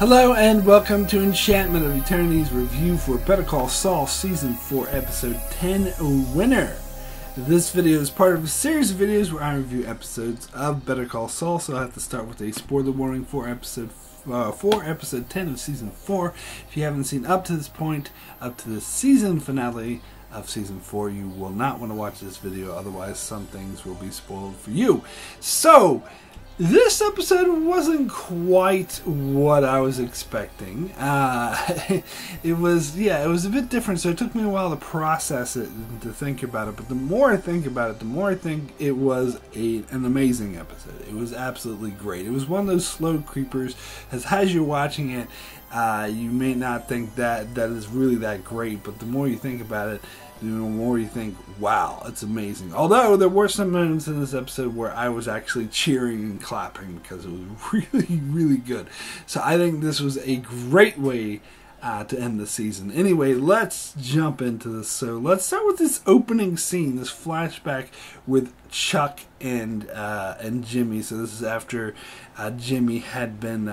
Hello and welcome to Enchantment of Eternity's review for Better Call Saul Season 4 Episode 10 Winner. This video is part of a series of videos where I review episodes of Better Call Saul, so I have to start with a spoiler warning for episode 10 of Season 4. If you haven't seen up to this point, up to the season finale of Season 4, you will not want to watch this video, otherwise some things will be spoiled for you. So, this episode wasn't quite what I was expecting. It was a bit different, so it took me a while to process it and to think about it. But the more I think about it, the more I think it was an amazing episode. It was absolutely great. It was one of those slow creepers. As you're watching it, you may not think that is really that great, but the more you think about it, the more you think, wow, it's amazing. Although there were some moments in this episode where I was actually cheering and clapping because it was really, really good. So I think this was a great way to end the season. Anyway, let's jump into this. So let's start with this opening scene, this flashback with Chuck and Jimmy. So this is after Jimmy had been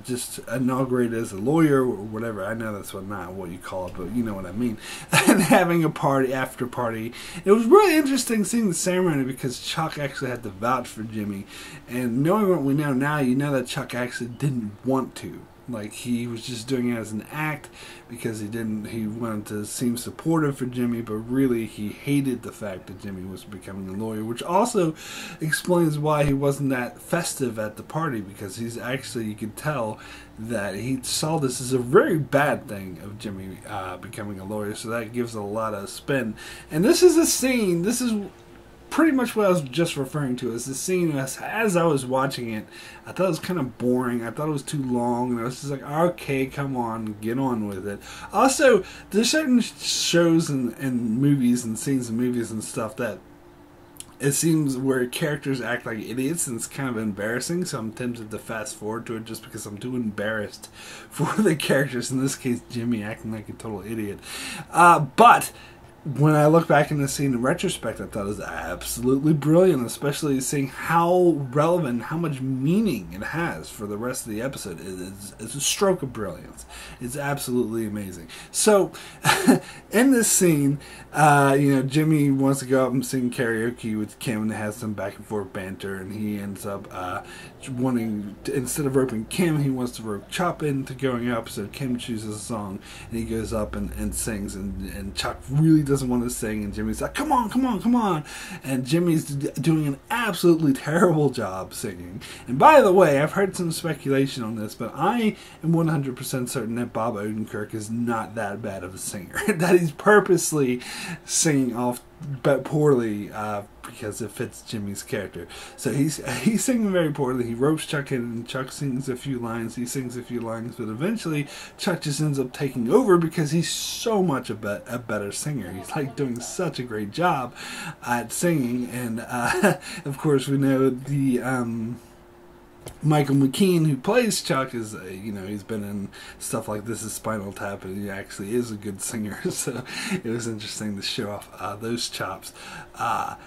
just inaugurated as a lawyer or whatever. I know that's not what you call it, but you know what I mean. And having a party, after party. It was really interesting seeing the ceremony because Chuck actually had to vouch for Jimmy. And knowing what we know now, you know that Chuck actually didn't want to. Like, he was just doing it as an act because he wanted to seem supportive for Jimmy, but really he hated the fact that Jimmy was becoming a lawyer, which also explains why he wasn't that festive at the party, because he's actually, you could tell that he saw this as a very bad thing of Jimmy becoming a lawyer, so that gives a lot of spin. And this is a scene, this is pretty much what I was just referring to as the scene. As I was watching it, I thought it was kind of boring. I thought it was too long, and I was just like, okay, come on, get on with it. Also, there's certain shows and movies and scenes in movies and stuff that it seems where characters act like idiots, and it's kind of embarrassing, so I'm tempted to fast forward to it just because I'm too embarrassed for the characters, in this case Jimmy acting like a total idiot. But when I look back in the scene in retrospect, I thought it was absolutely brilliant, especially seeing how relevant, how much meaning it has for the rest of the episode. It's a stroke of brilliance. It's absolutely amazing. So, in this scene, Jimmy wants to go up and sing karaoke with Kim, and they have some back and forth banter, and he ends up wanting to, instead of roping Kim, he wants to rope Chop into going up, so Kim chooses a song, and he goes up and sings, and Chuck really doesn't want to sing, and Jimmy's like, come on, come on, come on, and Jimmy's doing an absolutely terrible job singing. And by the way, I've heard some speculation on this, but I am 100% certain that Bob Odenkirk is not that bad of a singer, that he's purposely singing off but poorly because it fits Jimmy's character. So he's singing very poorly. He ropes Chuck in, and Chuck sings a few lines. He sings a few lines, but eventually Chuck just ends up taking over because he's so much a better singer. He's like doing such a great job at singing, and of course we know the Michael McKean, who plays Chuck, is he's been in stuff like This Is Spinal Tap, and he actually is a good singer. So it was interesting to show off those chops. And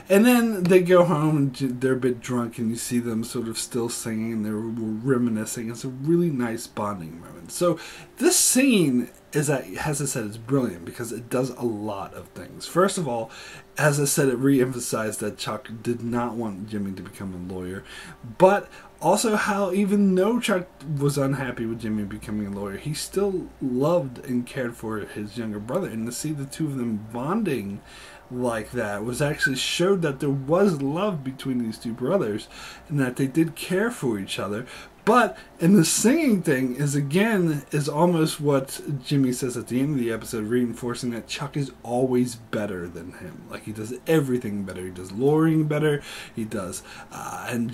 then they go home and they're a bit drunk, and you see them sort of still singing, and they're reminiscing. It's a really nice bonding moment. So this scene as I said, is brilliant because it does a lot of things. First of all, as I said, it re-emphasized that Chuck did not want Jimmy to become a lawyer, but also how even though Chuck was unhappy with Jimmy becoming a lawyer, he still loved and cared for his younger brother, and to see the two of them bonding like that was actually showed that there was love between these two brothers and that they did care for each other. But and the singing thing is almost what Jimmy says at the end of the episode, reinforcing that Chuck is always better than him. Like, he does everything better. He does lawyering better. He does, and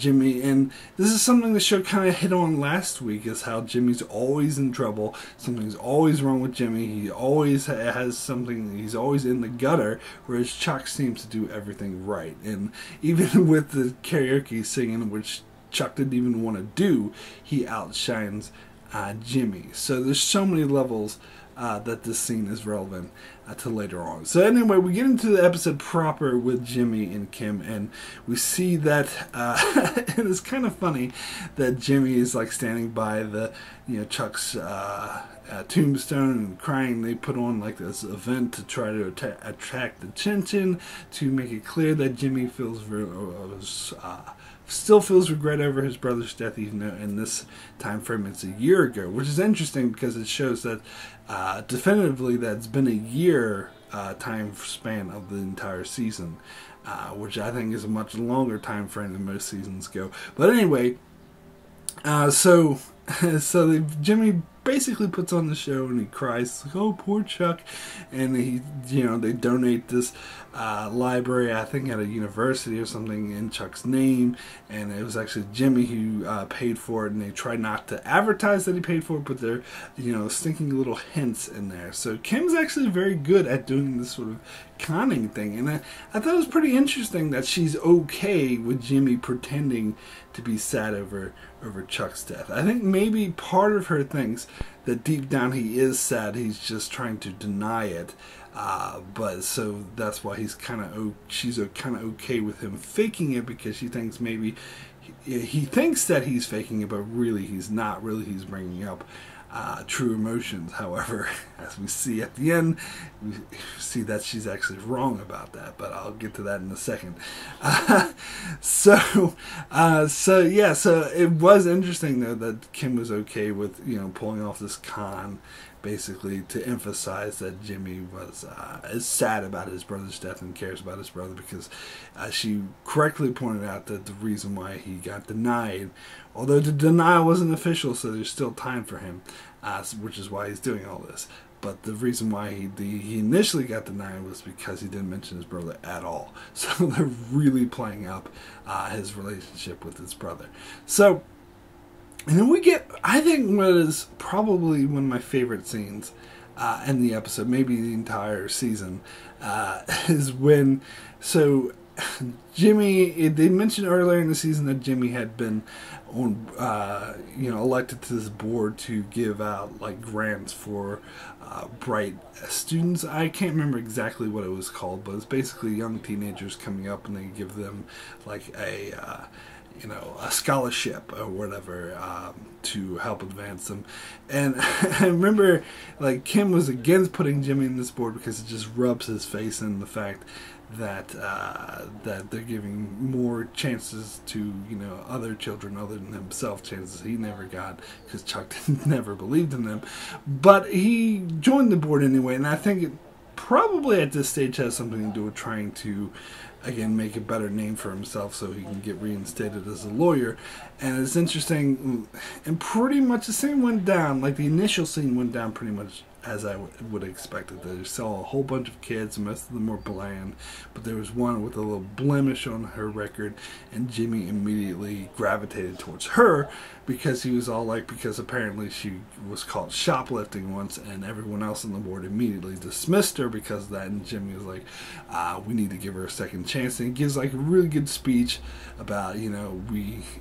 this is something the show kind of hit on last week, is how Jimmy's always in trouble. Something's always wrong with Jimmy. He always has something. He's always in the gutter, whereas Chuck seems to do everything right. And even with the karaoke singing, which Chuck didn't even want to do, he outshines Jimmy. So there's so many levels that this scene is relevant to later on. So anyway, we get into the episode proper with Jimmy and Kim, and we see that and it's kind of funny that Jimmy is like standing by the Chuck's tombstone and crying. They put on like this event to try to attract attention, to make it clear that Jimmy still feels regret over his brother's death, even though in this time frame it's a year ago, which is interesting because it shows that definitively that it's been a year time span of the entire season, which I think is a much longer time frame than most seasons go. But anyway, so Jimmy basically puts on the show and he cries, like, "Oh, poor Chuck," and they donate this library, I think at a university or something, in Chuck's name, and it was actually Jimmy who paid for it, and they try not to advertise that he paid for it, but they're stinking little hints in there. So Kim's actually very good at doing this sort of conning thing, and I thought it was pretty interesting that she's okay with Jimmy pretending to be sad over Chuck's death. I think maybe part of her thinks that deep down he is sad, he's just trying to deny it, but so that's why she's kind of okay with him faking it, because she thinks maybe he thinks that he's faking it, but really he's not. Really he's bringing up true emotions. However, as we see at the end, we see that she's actually wrong about that, but I'll get to that in a second. So it was interesting though that Kim was okay with pulling off this con, basically to emphasize that Jimmy is sad about his brother's death and cares about his brother, because she correctly pointed out that the reason why he got denied, although the denial wasn't official, so there's still time for him, which is why he's doing all this. But the reason why he initially got denied was because he didn't mention his brother at all. So they're really playing up his relationship with his brother. So, and then we get, I think, what is probably one of my favorite scenes in the episode, maybe the entire season, is when, so Jimmy, they mentioned earlier in the season that Jimmy had been on, elected to this board to give out like grants for bright students. I can't remember exactly what it was called, but it's basically young teenagers coming up and they give them like a scholarship or whatever to help advance them. And I remember like Kim was against putting Jimmy in this board because it just rubs his face in the fact that they're giving more chances to other children other than himself, chances he never got because Chuck never believed in them. But he joined the board anyway, and I think it probably at this stage has something to do with trying to again make a better name for himself so he can get reinstated as a lawyer. And it's interesting, and pretty much the scene went down, like the initial scene went down pretty much as I would expect it. They saw a whole bunch of kids, and most of them were bland, but there was one with a little blemish on her record, and Jimmy immediately gravitated towards her because he was all like, because apparently she was caught shoplifting once, and everyone else on the board immediately dismissed her because of that, and Jimmy was like, we need to give her a second chance, and he gives like a really good speech about,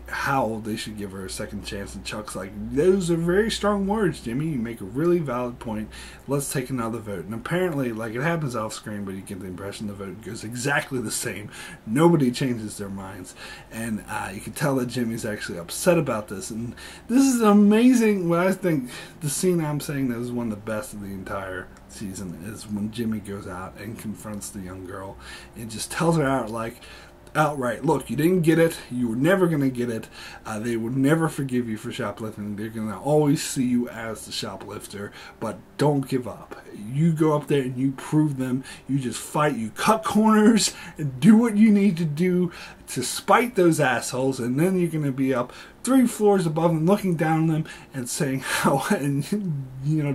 how they should give her a second chance, and Chuck's like, those are very strong words, Jimmy, you make a really valid point, let's take another vote. And apparently, like, it happens off screen, but you get the impression the vote goes exactly the same. Nobody changes their minds, and you can tell that Jimmy's actually upset about this. And this is amazing. What I think the scene I'm saying that is one of the best of the entire season is when Jimmy goes out and confronts the young girl and just tells her outright, look, you didn't get it, you were never going to get it, they would never forgive you for shoplifting, they're going to always see you as the shoplifter, but don't give up. You go up there and you prove them, you just fight, you cut corners, and do what you need to do to spite those assholes, and then you're going to be up 3 floors above them, looking down on them, and saying how, and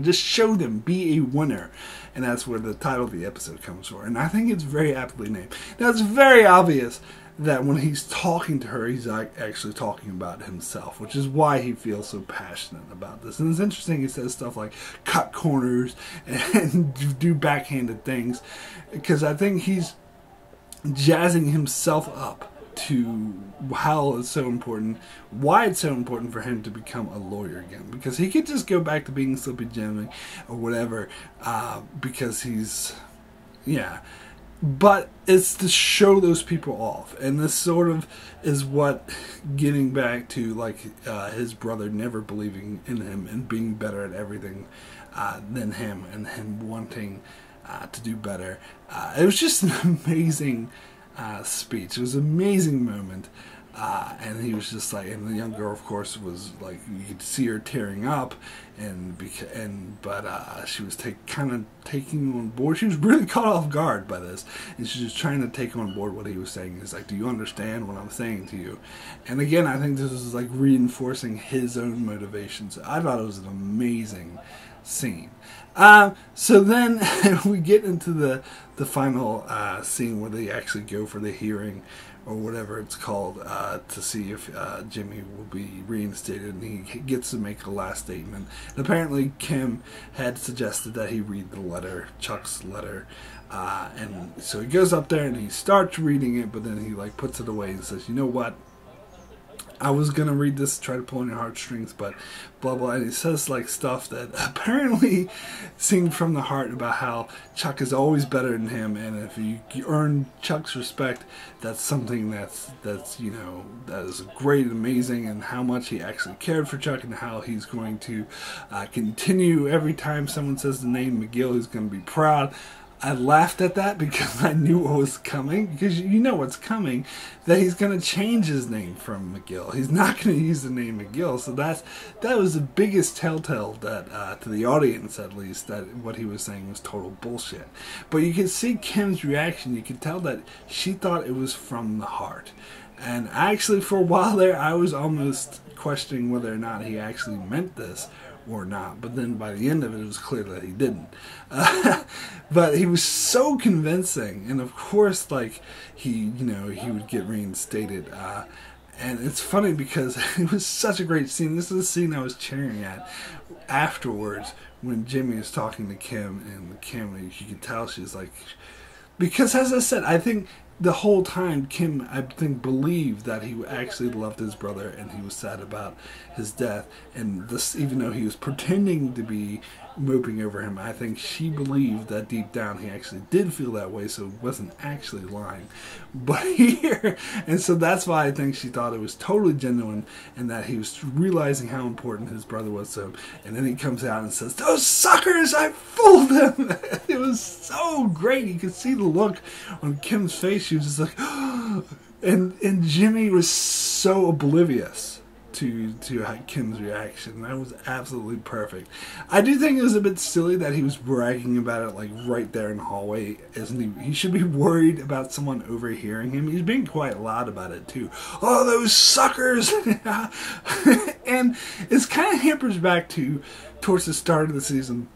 just show them, be a winner. And that's where the title of the episode comes from. And I think it's very aptly named. Now, it's very obvious that when he's talking to her, he's actually talking about himself, which is why he feels so passionate about this. And it's interesting, he says stuff like cut corners and do backhanded things, because I think he's jazzing himself up to how it's so important, why it's so important for him to become a lawyer again. Because he could just go back to being Sleepy Jimmy or whatever, because he's, yeah. But it's to show those people off. And this sort of is what, getting back to like his brother never believing in him and being better at everything than him, and him wanting to do better. It was just an amazing speech. It was an amazing moment. And he was just like, and the young girl, of course, was like, you could see her tearing up, but she was kind of taking on board. She was really caught off guard by this, and she was trying to take on board what he was saying. He's like, do you understand what I'm saying to you? And again, I think this was like reinforcing his own motivations. I thought it was an amazing scene. So then we get into the final scene where they actually go for the hearing, or whatever it's called, to see if Jimmy will be reinstated, and he gets to make a last statement. And apparently Kim had suggested that he read the letter, Chuck's letter, and so he goes up there and he starts reading it, but then he like puts it away and says, you know what, I was going to read this, try to pull on your heartstrings, but blah, blah. And he says, like, stuff that apparently seemed from the heart about how Chuck is always better than him. And if you earn Chuck's respect, that's something that's you know, that is great and amazing, and how much he actually cared for Chuck, and how he's going to continue every time someone says the name McGill, he's going to be proud. I laughed at that because I knew what was coming, because you know what's coming, that he's going to change his name from McGill. He's not going to use the name McGill, so that was the biggest telltale that to the audience, at least, that what he was saying was total bullshit. But you could see Kim's reaction. You could tell that she thought it was from the heart. And actually, for a while there, I was almost questioning whether or not he actually meant this or not, but then by the end of it was clear that he didn't. But he was so convincing, and of course, like, he would get reinstated, and it's funny because it was such a great scene. This is the scene I was cheering at afterwards, when Jimmy is talking to Kim, and Kim, you could tell she's like, because as I said, I think the whole time Kim, I think, believed that he actually loved his brother, and he was sad about his death, and this, even though he was pretending to be moping over him, I think she believed that deep down he actually did feel that way, so it wasn't actually lying. But here, and so that's why I think she thought it was totally genuine, and that he was realizing how important his brother was to him. And then he comes out and says, "Those suckers, I fooled them." It was so great. You could see the look on Kim's face. She was just like, and Jimmy was so oblivious to Kim's reaction. That was absolutely perfect. I do think it was a bit silly that he was bragging about it like right there in the hallway. Isn't he? He should be worried about someone overhearing him. He's being quite loud about it too. Oh, those suckers! And it's kind of hampers back towards the start of the season,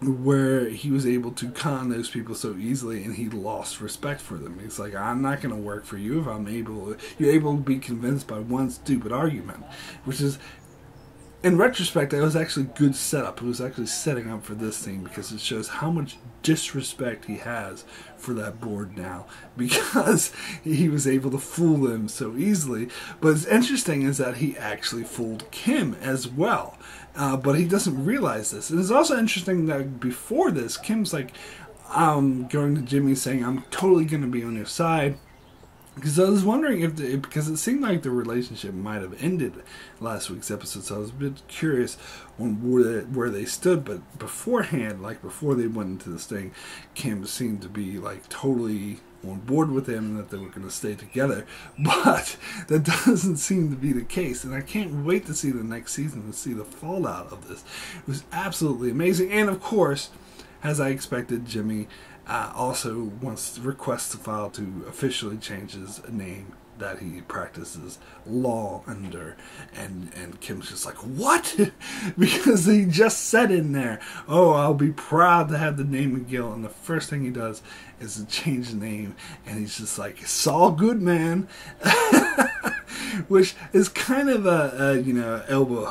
where he was able to con those people so easily, and he lost respect for them. He's like, I'm not going to work for you if you're able to be convinced by one stupid argument, which is, in retrospect, it was actually a good setup. It was actually setting up for this scene, because it shows how much disrespect he has for that board now, because he was able to fool them so easily. But what's interesting is that he actually fooled Kim as well. But he doesn't realize this. And it's also interesting that before this, Kim's like going to Jimmy saying, I'm totally going to be on your side. Because I was wondering because it seemed like the relationship might have ended last week's episode, so I was a bit curious on where they stood. But beforehand, like before they went into this thing, Kim seemed to be like totally on board with him, and that they were going to stay together. But that doesn't seem to be the case, and I can't wait to see the next season and see the fallout of this. It was absolutely amazing. And of course, as I expected, Jimmy also requests to file to officially change his name that he practices law under, and Kim's just like, what? Because he just said in there, oh, I'll be proud to have the name McGill, and the first thing he does is to change the name, and he's just like, Saul Goodman. Which is kind of a elbow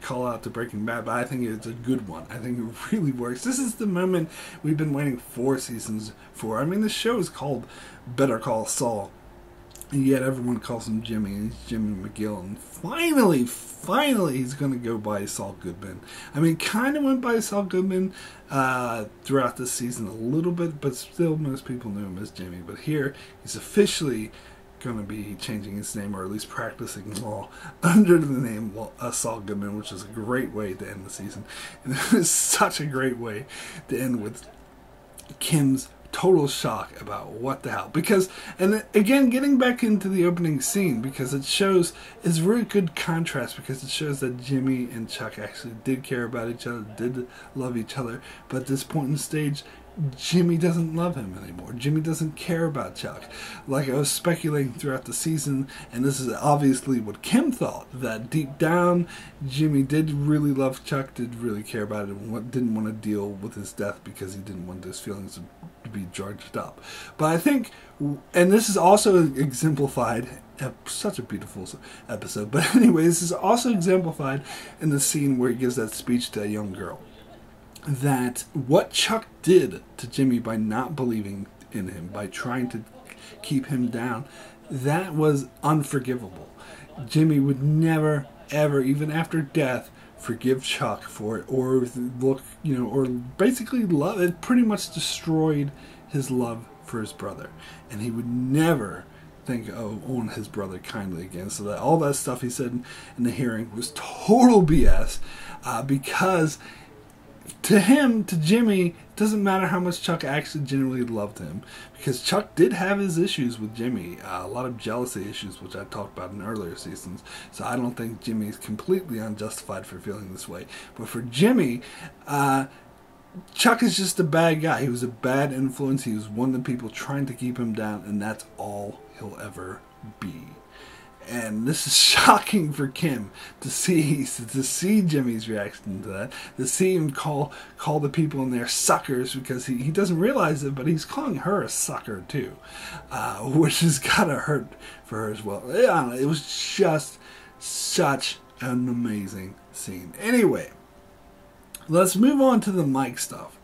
call out to Breaking Bad, but I think it's a good one. I think it really works. This is the moment we've been waiting 4 seasons for. I mean, the show is called Better Call Saul, and yet everyone calls him Jimmy, and he's Jimmy McGill. And finally, he's going to go by Saul Goodman. I mean, kind of went by Saul Goodman throughout the season a little bit, but still most people knew him as Jimmy. But here, he's officially going to be changing his name, or at least practicing law under the name Saul Goodman, which is a great way to end the season. And it was such a great way to end with Kim's total shock about what the hell. Because, and again, getting back into the opening scene, because it shows, it's really good contrast, because it shows that Jimmy and Chuck actually did care about each other, did love each other, but at this point in the stage, Jimmy doesn't love him anymore. Jimmy doesn't care about Chuck. Like I was speculating throughout the season, and this is obviously what Kim thought, that deep down, Jimmy did really love Chuck, did really care about it, and didn't want to deal with his death because he didn't want his feelings to be charged up. But I think, and this is also exemplified, such a beautiful episode, but anyway, this is also exemplified in the scene where he gives that speech to a young girl. That what Chuck did to Jimmy by not believing in him, by trying to keep him down, that was unforgivable. Jimmy would never, ever, even after death, forgive Chuck for it, or look, or basically love. It pretty much destroyed his love for his brother, and he would never think on his brother kindly again. So that all that stuff he said in the hearing was total BS, because to him, to Jimmy, it doesn't matter how much Chuck actually genuinely loved him, because Chuck did have his issues with Jimmy, a lot of jealousy issues, which I talked about in earlier seasons, so I don't think Jimmy's completely unjustified for feeling this way. But for Jimmy, Chuck is just a bad guy. He was a bad influence. He was one of the people trying to keep him down, and that's all he'll ever be. And this is shocking for Kim to see Jimmy's reaction to that, to see him call the people in there suckers, because he doesn't realize it, but he's calling her a sucker too, which has gotta hurt for her as well. Yeah, it was just such an amazing scene. Anyway, let's move on to the Mike stuff.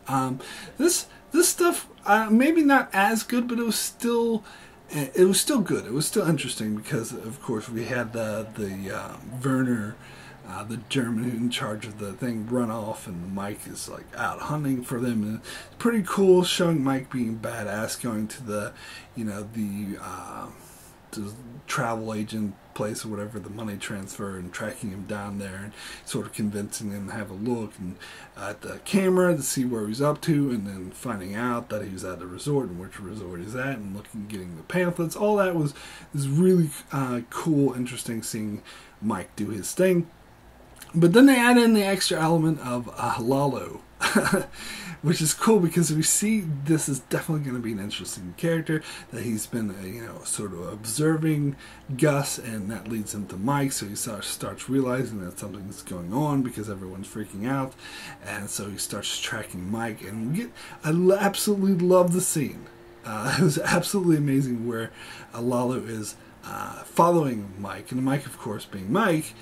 This stuff maybe not as good, but it was still good. It was still interesting, because of course we had the Werner, the German in charge of the thing, run off, and Mike is like out hunting for them, and it's pretty cool showing Mike being badass, going to the the travel agent place or whatever, the money transfer, and tracking him down there and sort of convincing him to have a look and at the camera to see where he's up to, and then finding out that he was at the resort and which resort he's at, and getting the pamphlets. All that was really cool, interesting, seeing Mike do his thing. But then they add in the extra element of Lalo, which is cool, because we see this is definitely going to be an interesting character, that he's been sort of observing Gus, and that leads him to Mike, so he starts realizing that something's going on because everyone's freaking out, and so he starts tracking Mike, and I absolutely love the scene. It was absolutely amazing where Lalo is following Mike, and Mike, of course, being Mike,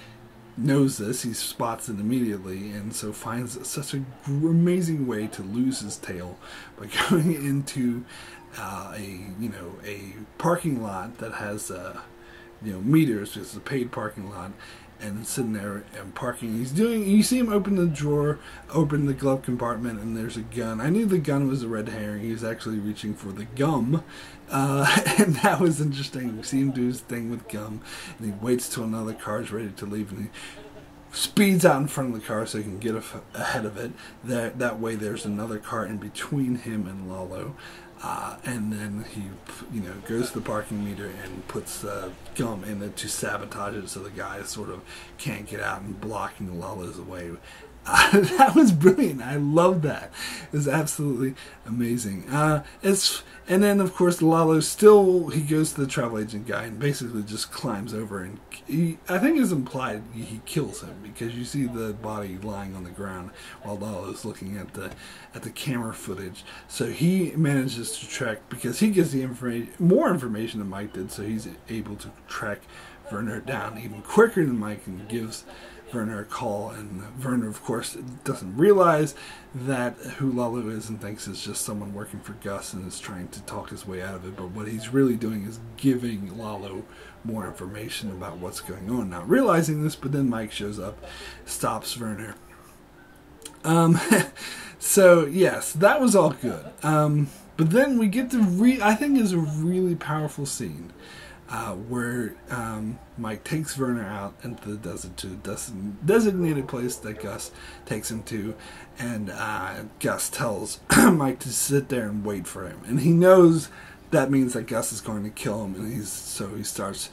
knows this. He spots it immediately, and so finds such an amazing way to lose his tail by going into a parking lot that has meters. It's a paid parking lot, and sitting there and parking. You see him open the drawer, open the glove compartment, and there's a gun. I knew the gun was a red herring. He was actually reaching for the gum, and that was interesting. You see him do his thing with gum, and he waits till another car is ready to leave, and he speeds out in front of the car so he can get ahead of it. That way there's another car in between him and Lalo. And then he, goes to the parking meter and puts gum in it to sabotage it, so the guy sort of can't get out, and blocking Lalo's way. That was brilliant. I love that. It was absolutely amazing. And then of course Lalo he goes to the travel agent guy and basically just climbs over, and I think it's implied he kills him, because you see the body lying on the ground while Lalo's looking at the camera footage. So he manages to track, because he gets the more information than Mike did, so he's able to track Werner down even quicker than Mike, and gives Werner a call, and Werner, of course, doesn't realize that who Lalo is and thinks it's just someone working for Gus and is trying to talk his way out of it. But what he's really doing is giving Lalo more information about what's going on, not realizing this. But then Mike shows up, stops Werner. So yes, that was all good. But then we get to I think is a really powerful scene where Mike takes Werner out into the desert to a designated place that Gus takes him to, and Gus tells Mike to sit there and wait for him, and he knows that means that Gus is going to kill him, and so he starts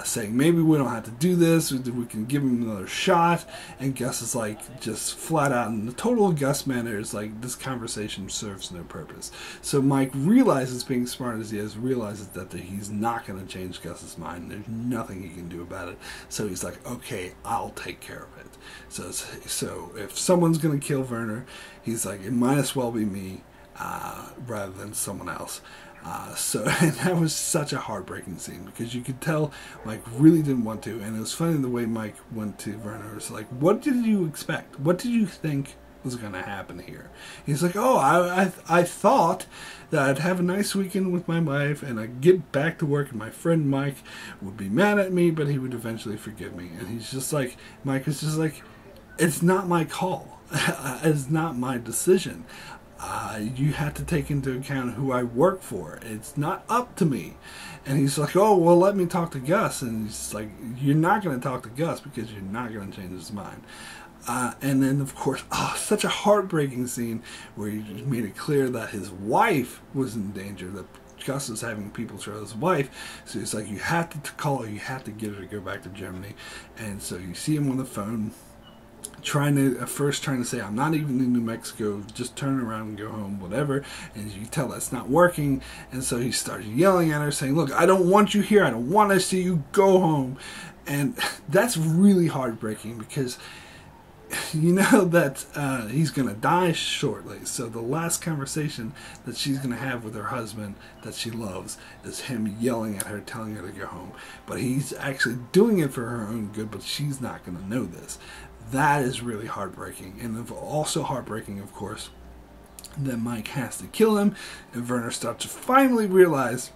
saying, maybe we don't have to do this, we can give him another shot. And Gus is like, just flat out, in the total Gus manner, is like, this conversation serves no purpose. So Mike realizes, being smart as he is, realizes that he's not going to change Gus's mind. There's nothing he can do about it. So he's like, okay, I'll take care of it. So if someone's going to kill Werner, he's like, it might as well be me rather than someone else. And that was such a heartbreaking scene, because you could tell Mike really didn't want to, and it was funny the way Mike went to Werner. It was like, what did you expect? What did you think was going to happen here? He's like, oh, I thought that I'd have a nice weekend with my wife, and I'd get back to work, and my friend Mike would be mad at me, but he would eventually forgive me. And he's just like, Mike is just like, it's not my call. It's not my decision. You have to take into account who I work for. It's not up to me. And he's like, oh, well, let me talk to Gus. And he's like, you're not going to talk to Gus because you're not going to change his mind. And then, of course, such a heartbreaking scene where he made it clear that his wife was in danger, that Gus is having people trail his wife. So he's like, you have to call her, you have to get her to go back to Germany. And so you see him on the phone, trying to say, I'm not even in New Mexico, just turn around and go home, whatever. And you tell that's not working. And so he starts yelling at her, saying, look, I don't want you here, I don't want to see you, go home. And that's really heartbreaking, because you know that he's going to die shortly. So the last conversation that she's going to have with her husband that she loves is him yelling at her, telling her to go home. But he's actually doing it for her own good, but she's not going to know this. That is really heartbreaking. And also heartbreaking, of course, that Mike has to kill him, and Werner starts to finally realize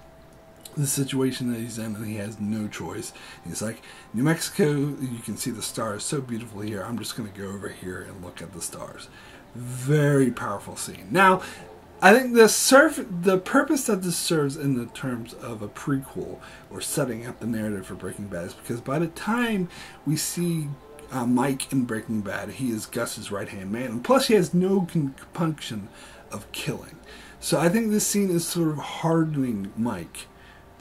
the situation that he's in, and he has no choice. He's like, New Mexico, you can see the stars so beautifully here, I'm just going to go over here and look at the stars. Very powerful scene. Now, I think the purpose that this serves in the terms of a prequel or setting up the narrative for Breaking Bad is because by the time we see Mike in Breaking Bad, he is Gus's right-hand man, and plus he has no compunction of killing. So I think this scene is sort of hardening Mike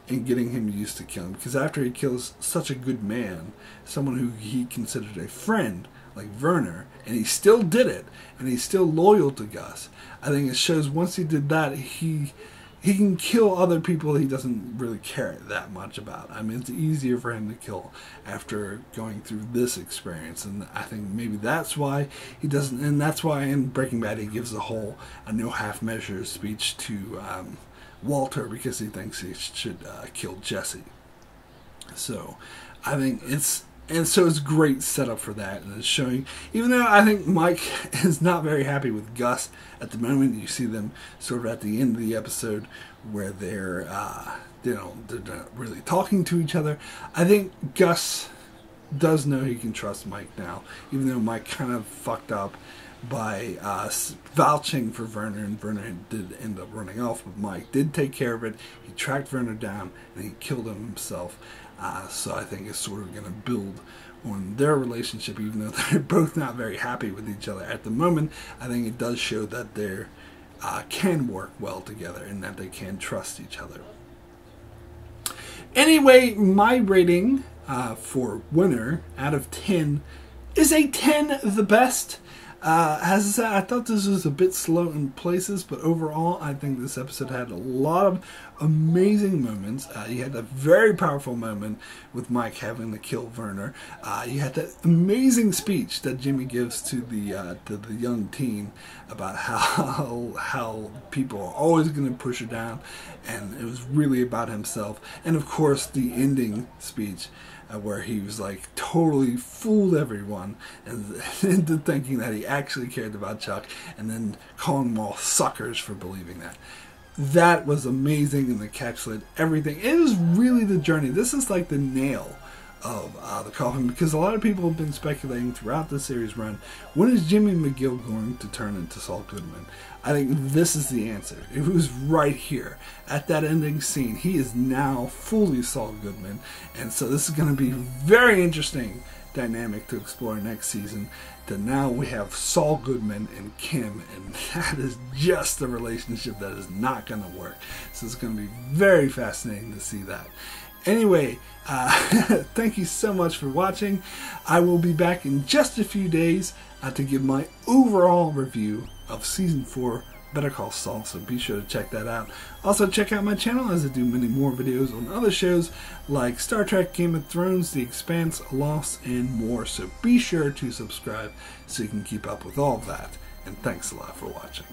and getting him used to killing, because after he kills such a good man, someone who he considered a friend like Werner, and he still did it, and he's still loyal to Gus, I think it shows once he did that, he can kill other people he doesn't really care that much about. I mean, it's easier for him to kill after going through this experience, and I think maybe that's why he doesn't, and that's why in Breaking Bad he gives a no half measure speech to Walter, because he thinks he should kill Jesse. So I think it's great setup for that, and it's showing, even though I think Mike is not very happy with Gus at the moment. You see them sort of at the end of the episode where they're not really talking to each other. I think Gus does know he can trust Mike now, even though Mike kind of fucked up by vouching for Werner, and Werner did end up running off, but Mike did take care of it. He tracked Werner down and he killed him himself. So I think it's sort of going to build on their relationship, even though they're both not very happy with each other at the moment. I think it does show that they can work well together and that they can trust each other. Anyway, my rating for Winner out of 10 is a 10 the best. As I said, I thought this was a bit slow in places, but overall I think this episode had a lot of amazing moments. You had a very powerful moment with Mike having to kill Werner. You had that amazing speech that Jimmy gives to the young teen about how people are always going to push her down, and it was really about himself. And of course the ending speech where he was like totally fooled everyone and into thinking that he actually cared about Chuck, and then calling them all suckers for believing that. That was amazing and encapsulated everything. It was really the journey. This is like the nail of the coffin, because a lot of people have been speculating throughout the series run, when is Jimmy McGill going to turn into Saul Goodman? I think this is the answer. It was right here at that ending scene. He is now fully Saul Goodman, and so this is going to be very interesting dynamic to explore next season. That now we have Saul Goodman and Kim, and that is just a relationship that is not going to work. So it's going to be very fascinating to see that. Anyway, thank you so much for watching. I will be back in just a few days to give my overall review of Season 4 Better Call Saul, so be sure to check that out. Also, check out my channel as I do many more videos on other shows like Star Trek, Game of Thrones, The Expanse, Lost, and more. So be sure to subscribe so you can keep up with all of that. And thanks a lot for watching.